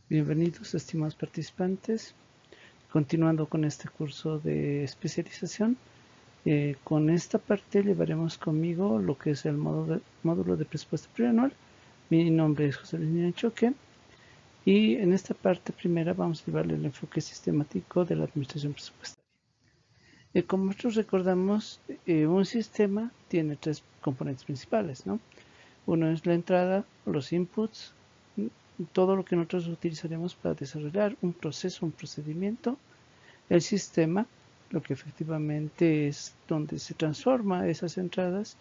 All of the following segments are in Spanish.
Bienvenidos, estimados participantes. Continuando con este curso de especialización, con esta parte llevaremos conmigo lo que es el módulo de presupuesto plurianual. Mi nombre es José Luis Choque y en esta parte primera vamos a llevarle el enfoque sistemático de la administración presupuestaria. Como nosotros recordamos, un sistema tiene tres componentes principales, ¿no? Uno es la entrada, los inputs, todo lo que nosotros utilizaremos para desarrollar un proceso, un procedimiento, el sistema, lo que efectivamente es donde se transforma esas entradas,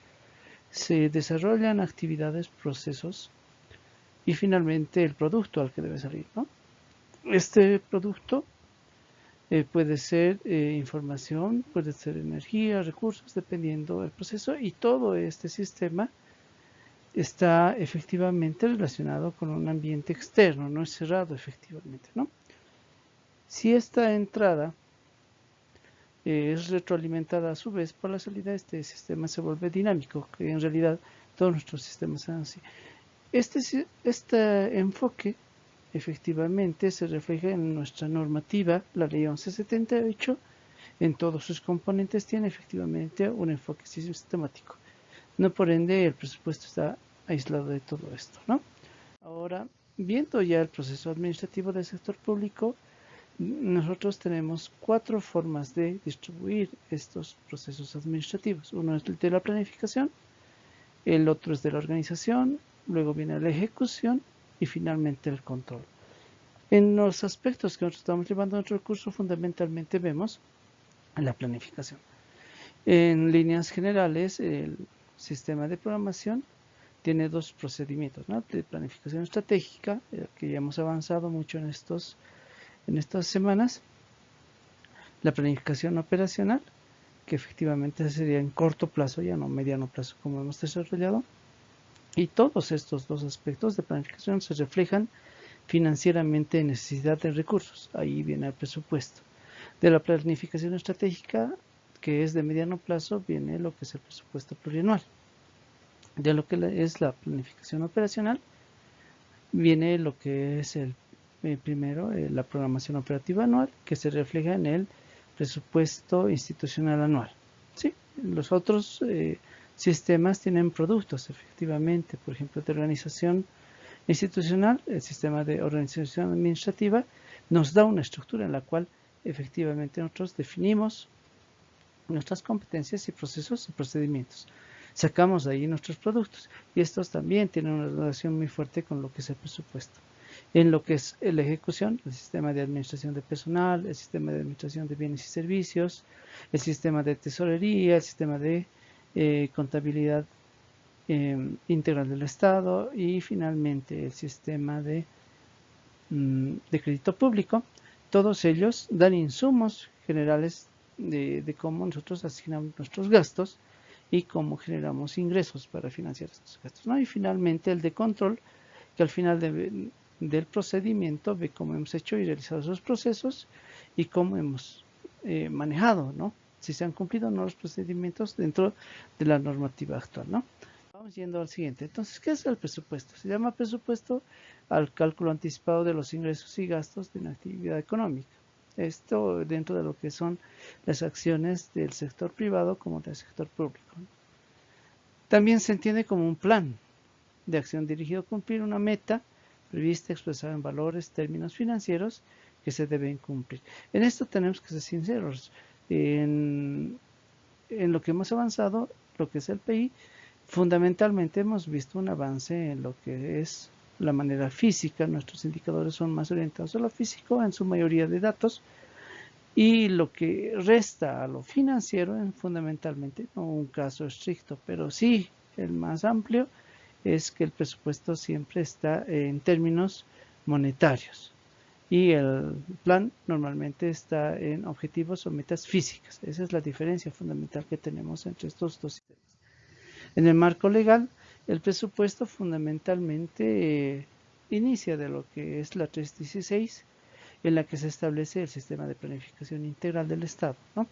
se desarrollan actividades, procesos y finalmente el producto al que debe salir, ¿no? Este producto puede ser información, puede ser energía, recursos, dependiendo del proceso, y todo este sistema está efectivamente relacionado con un ambiente externo, no es cerrado efectivamente, ¿no? Si esta entrada es retroalimentada a su vez por la salida, este sistema se vuelve dinámico, que en realidad todos nuestros sistemas son así. Este enfoque efectivamente se refleja en nuestra normativa, la ley 1178, en todos sus componentes tiene efectivamente un enfoque sistemático. No por ende el presupuesto está aislado de todo esto, ¿no? Ahora, viendo ya el proceso administrativo del sector público, nosotros tenemos cuatro formas de distribuir estos procesos administrativos. Uno es el de la planificación, el otro es de la organización, luego viene la ejecución y finalmente el control. En los aspectos que nosotros estamos llevando en nuestro curso, fundamentalmente vemos la planificación. En líneas generales, el sistema de programación tiene dos procedimientos, ¿no? De planificación estratégica, que ya hemos avanzado mucho en estas semanas, la planificación operacional, que efectivamente sería en corto plazo, ya no mediano plazo como hemos desarrollado, y todos estos dos aspectos de planificación se reflejan financieramente en necesidad de recursos, ahí viene el presupuesto. De la planificación estratégica, que es de mediano plazo, viene lo que es el presupuesto plurianual. De lo que es la planificación operacional, viene lo que es primero la programación operativa anual, que se refleja en el presupuesto institucional anual. ¿Sí? Los otros sistemas tienen productos, efectivamente, por ejemplo, de organización institucional, el sistema de organización administrativa nos da una estructura en la cual efectivamente nosotros definimos nuestras competencias y procesos y procedimientos. Sacamos de ahí nuestros productos y estos también tienen una relación muy fuerte con lo que es el presupuesto. En lo que es la ejecución, el sistema de administración de personal, el sistema de administración de bienes y servicios, el sistema de tesorería, el sistema de contabilidad integral del Estado y finalmente el sistema de crédito público. Todos ellos dan insumos generales de cómo nosotros asignamos nuestros gastos y cómo generamos ingresos para financiar estos gastos, ¿no? Y finalmente el de control, que al final del procedimiento ve cómo hemos hecho y realizado esos procesos y cómo hemos manejado, ¿no? Si se han cumplido o no los procedimientos dentro de la normativa actual, ¿no? Vamos yendo al siguiente. Entonces, ¿qué es el presupuesto? Se llama presupuesto al cálculo anticipado de los ingresos y gastos de una actividad económica. Esto dentro de lo que son las acciones del sector privado como del sector público. También se entiende como un plan de acción dirigido a cumplir una meta prevista expresada en valores, términos financieros que se deben cumplir. En esto tenemos que ser sinceros. En lo que hemos avanzado, lo que es el PI, fundamentalmente hemos visto un avance en lo que es la manera física. Nuestros indicadores son más orientados a lo físico en su mayoría de datos, y lo que resta a lo financiero es fundamentalmente, no un caso estricto, pero sí el más amplio, es que el presupuesto siempre está en términos monetarios y el plan normalmente está en objetivos o metas físicas. Esa es la diferencia fundamental que tenemos entre estos dos sistemas. En el marco legal, el presupuesto fundamentalmente inicia de lo que es la 316, en la que se establece el sistema de planificación integral del Estado, ¿no?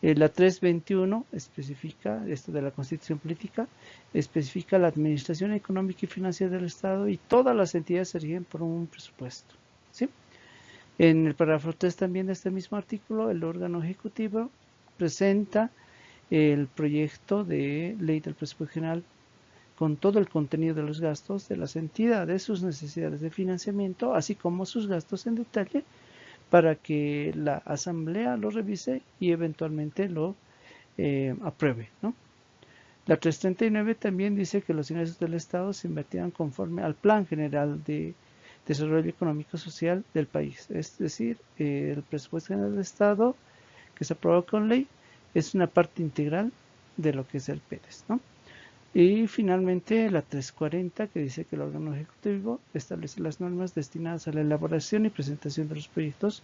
La 321 especifica, esto de la Constitución Política, especifica la administración económica y financiera del Estado y todas las entidades se rigen por un presupuesto. ¿sí? En el párrafo 3 también de este mismo artículo, el órgano ejecutivo presenta el proyecto de ley del presupuesto general con todo el contenido de los gastos de las entidades, sus necesidades de financiamiento, así como sus gastos en detalle, para que la asamblea lo revise y eventualmente lo apruebe, ¿no? La 339 también dice que los ingresos del Estado se invertirán conforme al Plan General de Desarrollo Económico Social del país. Es decir, el presupuesto general del Estado que se aprobó con ley es una parte integral de lo que es el PEDES, ¿no? Y finalmente la 340 que dice que el órgano ejecutivo establece las normas destinadas a la elaboración y presentación de los proyectos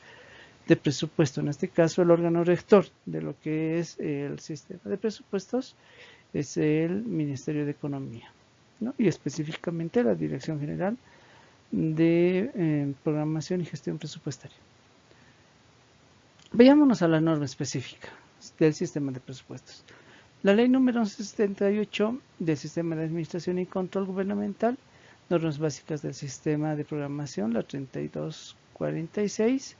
de presupuesto. En este caso, el órgano rector de lo que es el sistema de presupuestos es el Ministerio de Economía, ¿no? Y específicamente la Dirección General de Programación y Gestión Presupuestaria. Veámonos a la norma específica del sistema de presupuestos. La ley número 1178 del Sistema de Administración y Control Gubernamental, normas básicas del sistema de programación, la 3246,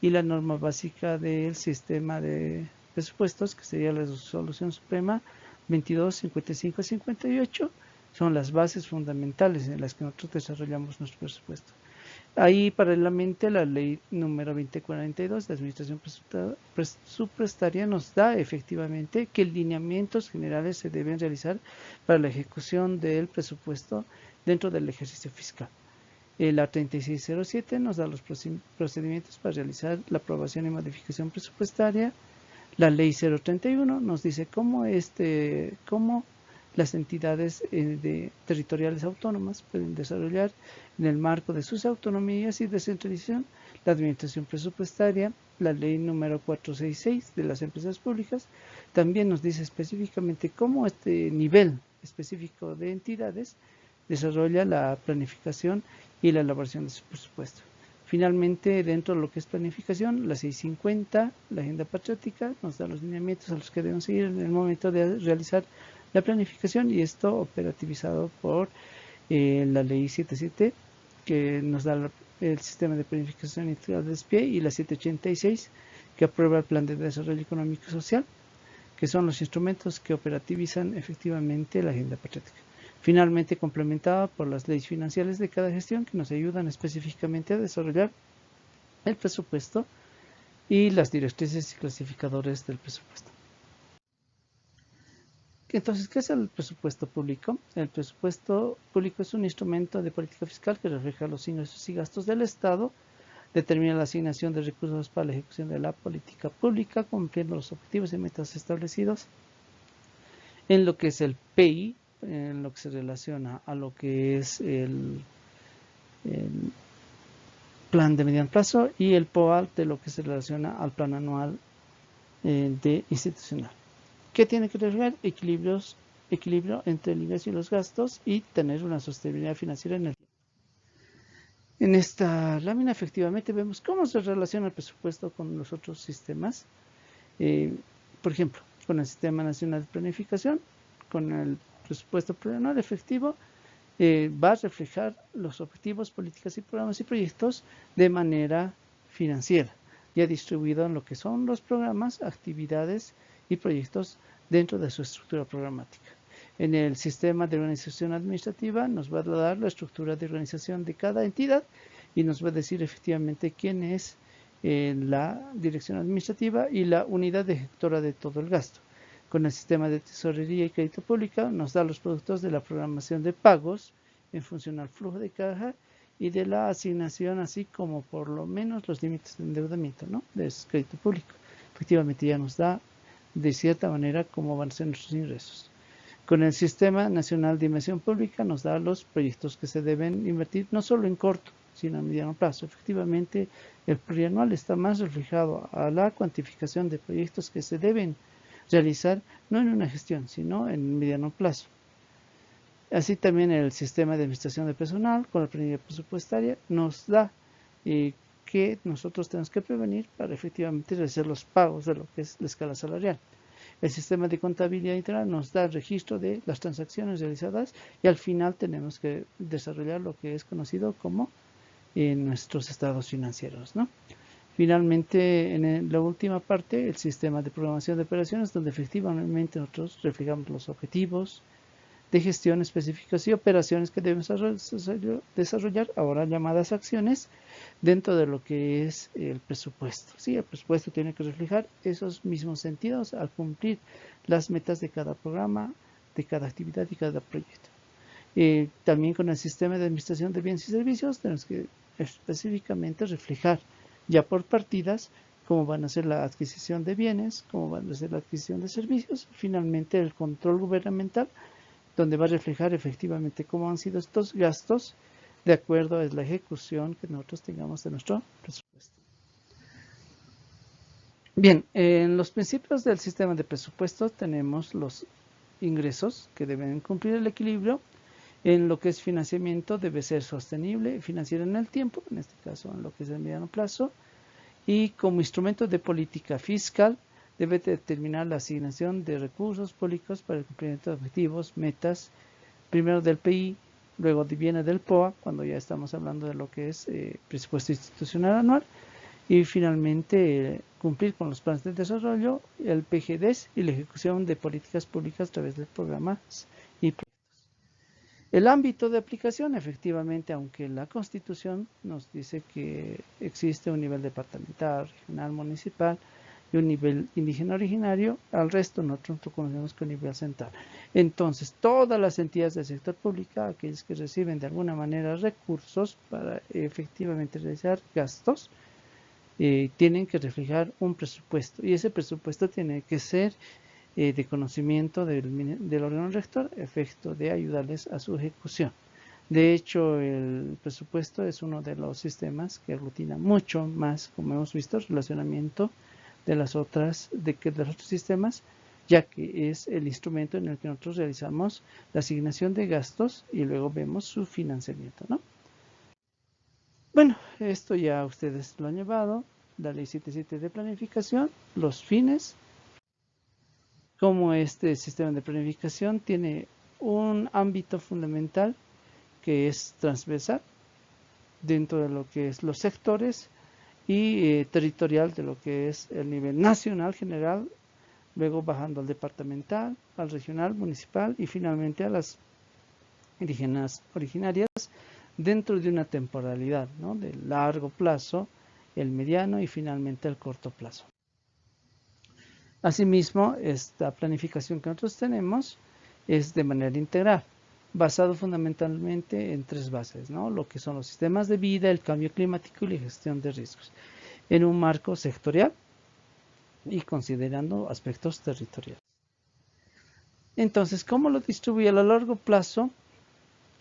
y la norma básica del sistema de presupuestos, que sería la resolución suprema 2255-58, son las bases fundamentales en las que nosotros desarrollamos nuestro presupuesto. Ahí paralelamente la ley número 2042 de administración presupuestaria nos da efectivamente qué lineamientos generales se deben realizar para la ejecución del presupuesto dentro del ejercicio fiscal. La 3607 nos da los procedimientos para realizar la aprobación y modificación presupuestaria. La ley 031 nos dice cómo las entidades territoriales autónomas pueden desarrollar en el marco de sus autonomías y descentralización la administración presupuestaria. La ley número 466 de las empresas públicas también nos dice específicamente cómo este nivel específico de entidades desarrolla la planificación y la elaboración de su presupuesto. Finalmente, dentro de lo que es planificación, la 650, la agenda patriótica, nos da los lineamientos a los que debemos seguir en el momento de realizar la planificación, y esto operativizado por la ley 77, que nos da el sistema de planificación integral de SPIE, y la 786, que aprueba el plan de desarrollo económico y social, que son los instrumentos que operativizan efectivamente la agenda patriótica. Finalmente, complementada por las leyes financieras de cada gestión, que nos ayudan específicamente a desarrollar el presupuesto y las directrices y clasificadores del presupuesto. Entonces, ¿qué es el presupuesto público? El presupuesto público es un instrumento de política fiscal que refleja los ingresos y gastos del Estado, determina la asignación de recursos para la ejecución de la política pública, cumpliendo los objetivos y metas establecidos en lo que es el PI, en lo que se relaciona a lo que es el plan de mediano plazo, y el POAL de lo que se relaciona al plan anual de institucional. ¿Qué tiene que reflejar? Equilibrio entre el ingreso y los gastos, y tener una sostenibilidad financiera en el tiempo. En esta lámina efectivamente vemos cómo se relaciona el presupuesto con los otros sistemas. Por ejemplo, con el Sistema Nacional de Planificación, con el presupuesto plurianual efectivo, va a reflejar los objetivos, políticas y programas y proyectos de manera financiera, ya distribuido en lo que son los programas, actividades y proyectos dentro de su estructura programática. En el sistema de organización administrativa nos va a dar la estructura de organización de cada entidad y nos va a decir efectivamente quién es la dirección administrativa y la unidad ejecutora de todo el gasto. Con el sistema de tesorería y crédito pública nos da los productos de la programación de pagos en función al flujo de caja y de la asignación, así como por lo menos los límites de endeudamiento, ¿no?, de crédito público. Efectivamente ya nos da de cierta manera cómo van a ser nuestros ingresos. Con el Sistema Nacional de Inversión Pública nos da los proyectos que se deben invertir, no solo en corto, sino a mediano plazo. Efectivamente, el plurianual está más reflejado a la cuantificación de proyectos que se deben realizar, no en una gestión, sino en mediano plazo. Así también el sistema de administración de personal, con la planilla presupuestaria, nos da que nosotros tenemos que prevenir para efectivamente realizar los pagos de lo que es la escala salarial. El sistema de contabilidad integral nos da el registro de las transacciones realizadas, y al final tenemos que desarrollar lo que es conocido como en nuestros estados financieros, ¿no? Finalmente, en la última parte, el sistema de programación de operaciones, donde efectivamente nosotros reflejamos los objetivos de gestión específicos y operaciones que debemos desarrollar, ahora llamadas acciones, dentro de lo que es el presupuesto. Sí, el presupuesto tiene que reflejar esos mismos sentidos al cumplir las metas de cada programa, de cada actividad y cada proyecto. También con el sistema de administración de bienes y servicios tenemos que específicamente reflejar ya por partidas cómo van a ser la adquisición de bienes, cómo van a ser la adquisición de servicios, finalmente el control gubernamental, donde va a reflejar efectivamente cómo han sido estos gastos de acuerdo a la ejecución que nosotros tengamos de nuestro presupuesto. Bien, en los principios del sistema de presupuestos tenemos los ingresos que deben cumplir el equilibrio. En lo que es financiamiento debe ser sostenible, financiero en el tiempo, en este caso en lo que es el mediano plazo, y como instrumento de política fiscal debe determinar la asignación de recursos públicos para el cumplimiento de objetivos, metas, primero del PI, luego viene del POA, cuando ya estamos hablando de lo que es presupuesto institucional anual, y finalmente cumplir con los planes de desarrollo, el PGDES y la ejecución de políticas públicas a través de programas y proyectos. El ámbito de aplicación, efectivamente, aunque la Constitución nos dice que existe un nivel departamental, regional, municipal y un nivel indígena originario, al resto nosotros lo conocemos con nivel central. Entonces, todas las entidades del sector público, aquellas que reciben de alguna manera recursos para efectivamente realizar gastos, tienen que reflejar un presupuesto y ese presupuesto tiene que ser de conocimiento del órgano rector, efecto de ayudarles a su ejecución. De hecho, el presupuesto es uno de los sistemas que aglutina mucho más, como hemos visto, el relacionamiento de los otros sistemas, ya que es el instrumento en el que nosotros realizamos la asignación de gastos y luego vemos su financiamiento, ¿no? Bueno, esto ya ustedes lo han llevado, la ley 77 de planificación, los fines, como este sistema de planificación tiene un ámbito fundamental que es transversal dentro de lo que es los sectores y territorial de lo que es el nivel nacional general, luego bajando al departamental, al regional, municipal y finalmente a las indígenas originarias dentro de una temporalidad, ¿no?, de largo plazo, el mediano y finalmente el corto plazo. Asimismo, esta planificación que nosotros tenemos es de manera integral, basado fundamentalmente en tres bases, ¿no?, lo que son los sistemas de vida, el cambio climático y la gestión de riesgos, en un marco sectorial y considerando aspectos territoriales. Entonces, ¿cómo lo distribuye a largo plazo?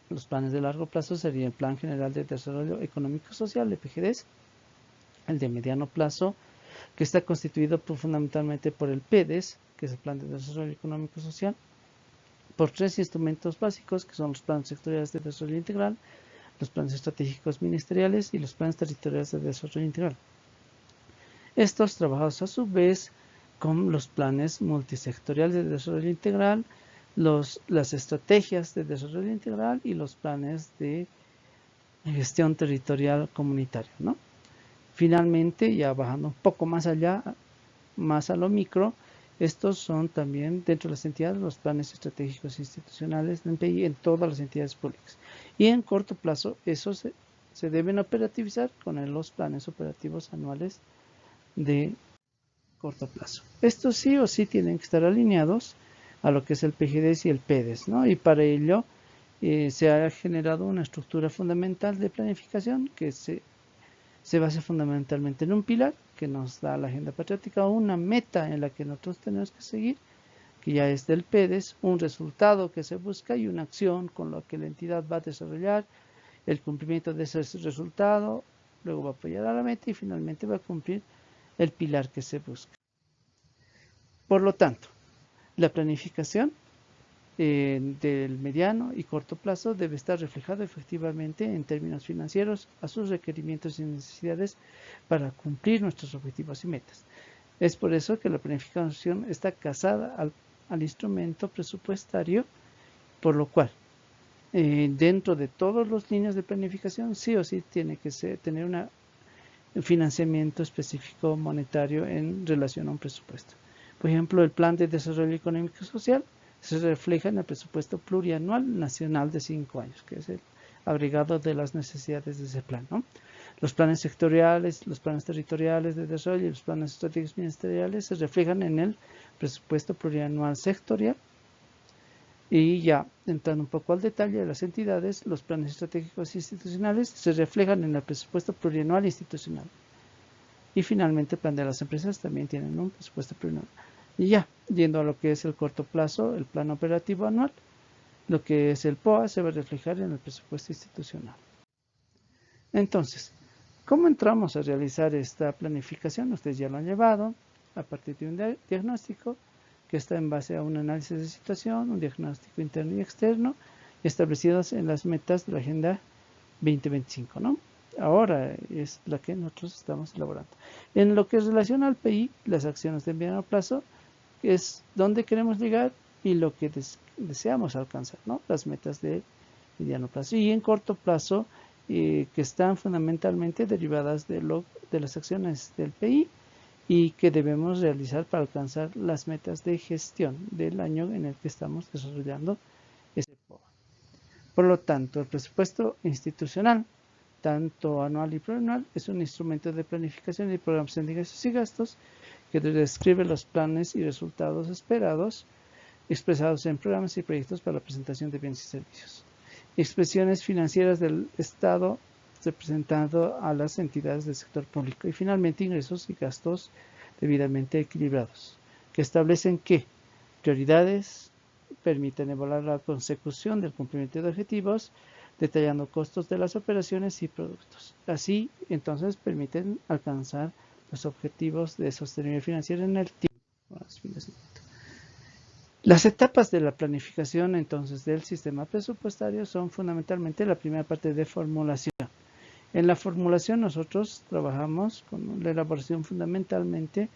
Los planes de largo plazo serían el Plan General de Desarrollo Económico Social, el PGDES, el de mediano plazo, que está constituido fundamentalmente por el PEDES, que es el Plan de Desarrollo Económico Social, por tres instrumentos básicos, que son los planes sectoriales de desarrollo integral, los planes estratégicos ministeriales y los planes territoriales de desarrollo integral. Estos trabajados a su vez con los planes multisectoriales de desarrollo integral, las estrategias de desarrollo integral y los planes de gestión territorial comunitaria, ¿no? Finalmente, ya bajando un poco más allá, más a lo micro, estos son también dentro de las entidades los planes estratégicos institucionales del PI en todas las entidades públicas. Y en corto plazo, esos se deben operativizar con los planes operativos anuales de corto plazo. Estos sí o sí tienen que estar alineados a lo que es el PGDES y el PEDES, ¿no? Y para ello se ha generado una estructura fundamental de planificación que se basa fundamentalmente en un pilar que nos da la agenda patriótica, una meta en la que nosotros tenemos que seguir, que ya es del PEDES, un resultado que se busca y una acción con la que la entidad va a desarrollar el cumplimiento de ese resultado, luego va a apoyar a la meta y finalmente va a cumplir el pilar que se busca. Por lo tanto, la planificación del mediano y corto plazo debe estar reflejado efectivamente en términos financieros a sus requerimientos y necesidades para cumplir nuestros objetivos y metas. Es por eso que la planificación está casada al instrumento presupuestario, por lo cual dentro de todas las líneas de planificación, sí o sí tiene que tener un financiamiento específico monetario en relación a un presupuesto. Por ejemplo, el Plan de Desarrollo Económico y Social se refleja en el presupuesto plurianual nacional de 5 años, que es el agregado de las necesidades de ese plan, ¿no? Los planes sectoriales, los planes territoriales de desarrollo y los planes estratégicos ministeriales se reflejan en el presupuesto plurianual sectorial. Y ya entrando un poco al detalle de las entidades, los planes estratégicos institucionales se reflejan en el presupuesto plurianual institucional. Y finalmente el plan de las empresas también tienen un presupuesto plurianual. Y ya, yendo a lo que es el corto plazo, el plan operativo anual, lo que es el POA se va a reflejar en el presupuesto institucional. Entonces, ¿cómo entramos a realizar esta planificación? Ustedes ya lo han llevado a partir de un diagnóstico que está en base a un análisis de situación, un diagnóstico interno y externo, establecidos en las metas de la Agenda 2025, ¿no? Ahora es la que nosotros estamos elaborando. En lo que relaciona al PI, las acciones de mediano plazo, es donde queremos llegar y lo que deseamos alcanzar, ¿no? Las metas de mediano plazo. Y en corto plazo, que están fundamentalmente derivadas de las acciones del PI, y que debemos realizar para alcanzar las metas de gestión del año en el que estamos desarrollando ese POA. Por lo tanto, el presupuesto institucional, tanto anual y plurianual, es un instrumento de planificación y programación de ingresos y gastos que describe los planes y resultados esperados expresados en programas y proyectos para la presentación de bienes y servicios. Expresiones financieras del Estado representando a las entidades del sector público y finalmente ingresos y gastos debidamente equilibrados, que establecen que prioridades permiten evaluar la consecución del cumplimiento de objetivos, detallando costos de las operaciones y productos. Así, entonces, permiten alcanzar los objetivos de sostenibilidad financiera en el tiempo. Las etapas de la planificación, entonces, del sistema presupuestario son fundamentalmente la primera parte de formulación. En la formulación nosotros trabajamos con la elaboración fundamentalmente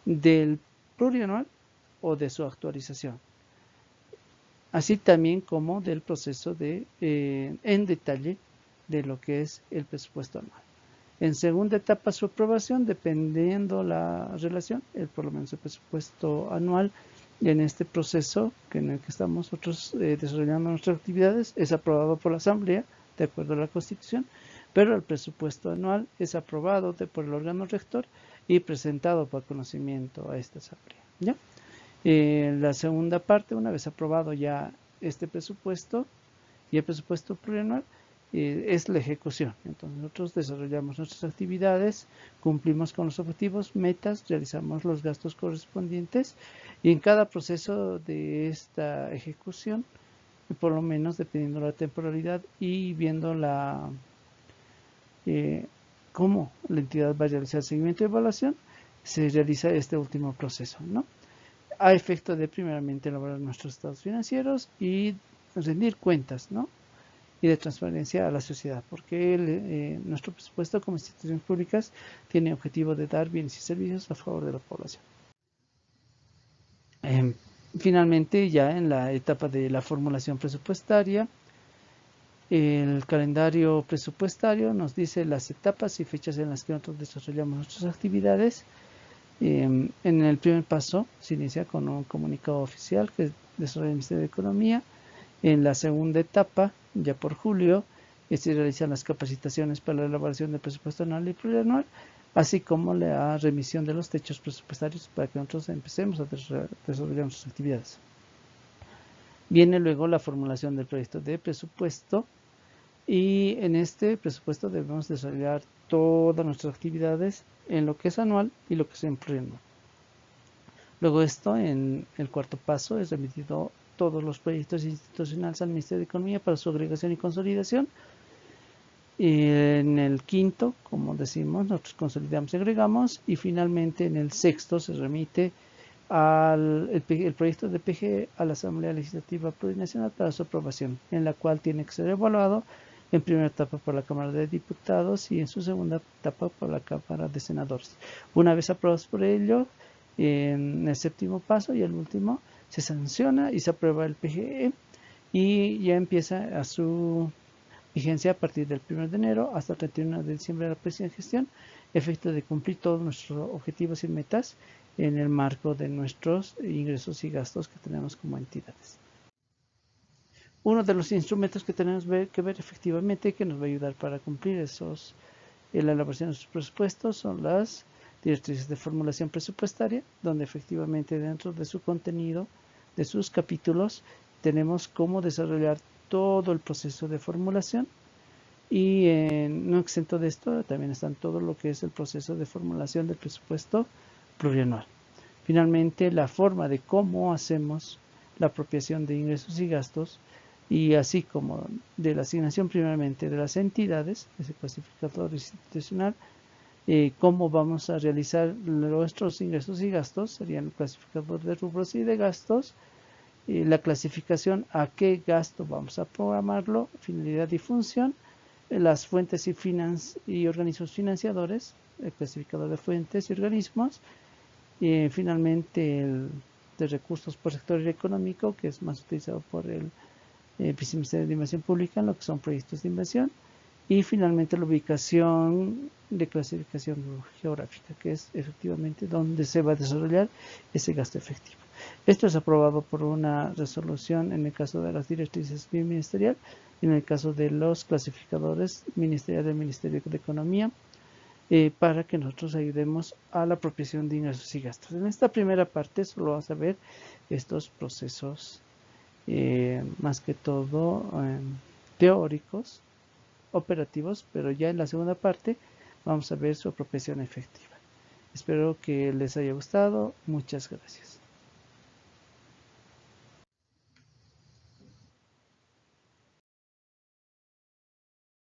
del plurianual o de su actualización, así también como del proceso en detalle de lo que es el presupuesto anual. En segunda etapa su aprobación, dependiendo la relación, por lo menos el presupuesto anual en este proceso en el que estamos nosotros desarrollando nuestras actividades es aprobado por la Asamblea de acuerdo a la Constitución, pero el presupuesto anual es aprobado por el órgano rector y presentado por conocimiento a esta Asamblea, ¿ya? La segunda parte, una vez aprobado ya este presupuesto y el presupuesto plurianual, es la ejecución. Entonces nosotros desarrollamos nuestras actividades, cumplimos con los objetivos, metas, realizamos los gastos correspondientes y en cada proceso de esta ejecución, por lo menos dependiendo de la temporalidad y viendo cómo la entidad va a realizar seguimiento y evaluación, se realiza este último proceso, ¿no? A efecto de primeramente elaborar nuestros estados financieros y rendir cuentas, ¿no? Y de transparencia a la sociedad, porque nuestro presupuesto como instituciones públicas tiene objetivo de dar bienes y servicios a favor de la población. Finalmente, ya en la etapa de la formulación presupuestaria, el calendario presupuestario nos dice las etapas y fechas en las que nosotros desarrollamos nuestras actividades. En el primer paso se inicia con un comunicado oficial que desarrolla el Ministerio de Economía. En la segunda etapa, ya por julio, se realizan las capacitaciones para la elaboración del presupuesto anual y plurianual, así como la remisión de los techos presupuestarios para que nosotros empecemos a desarrollar nuestras actividades. Viene luego la formulación del proyecto de presupuesto y en este presupuesto debemos desarrollar todas nuestras actividades en lo que es anual y lo que es en plurianual. Luego esto, en el cuarto paso, es remitido todos los proyectos institucionales al Ministerio de Economía para su agregación y consolidación. Y en el quinto, como decimos, nosotros consolidamos y agregamos. Y finalmente en el sexto se remite el proyecto de PG a la Asamblea Legislativa Plurinacional para su aprobación, en la cual tiene que ser evaluado en primera etapa por la Cámara de Diputados y en su segunda etapa por la Cámara de Senadores. Una vez aprobados por ello, en el séptimo paso y el último, se sanciona y se aprueba el PGE y ya empieza a su vigencia a partir del 1 de enero hasta el 31 de diciembre de la presente gestión, efecto de cumplir todos nuestros objetivos y metas en el marco de nuestros ingresos y gastos que tenemos como entidades. Uno de los instrumentos que tenemos que ver efectivamente que nos va a ayudar para cumplir la elaboración de sus presupuestos son las directrices de formulación presupuestaria, donde efectivamente dentro de su contenido, de sus capítulos, tenemos cómo desarrollar todo el proceso de formulación y no exento de esto también están todo lo que es el proceso de formulación del presupuesto plurianual. Finalmente, la forma de cómo hacemos la apropiación de ingresos y gastos y así como de la asignación primeramente de las entidades, ese clasificador institucional, cómo vamos a realizar nuestros ingresos y gastos, serían el clasificador de rubros y de gastos, la clasificación a qué gasto vamos a programarlo, finalidad y función, las fuentes y organismos financiadores, el clasificador de fuentes y organismos, y finalmente el de recursos por sector económico, que es más utilizado por el Viceministerio de Inversión Pública en lo que son proyectos de inversión, y finalmente la ubicación de clasificación geográfica, que es efectivamente donde se va a desarrollar ese gasto efectivo. Esto es aprobado por una resolución en el caso de las directrices biministerial y en el caso de los clasificadores ministeriales del Ministerio de Economía, para que nosotros ayudemos a la apropiación de ingresos y gastos. En esta primera parte solo vamos a ver estos procesos más que todo teóricos, operativos, pero ya en la segunda parte vamos a ver su apropiación efectiva. Espero que les haya gustado. Muchas gracias.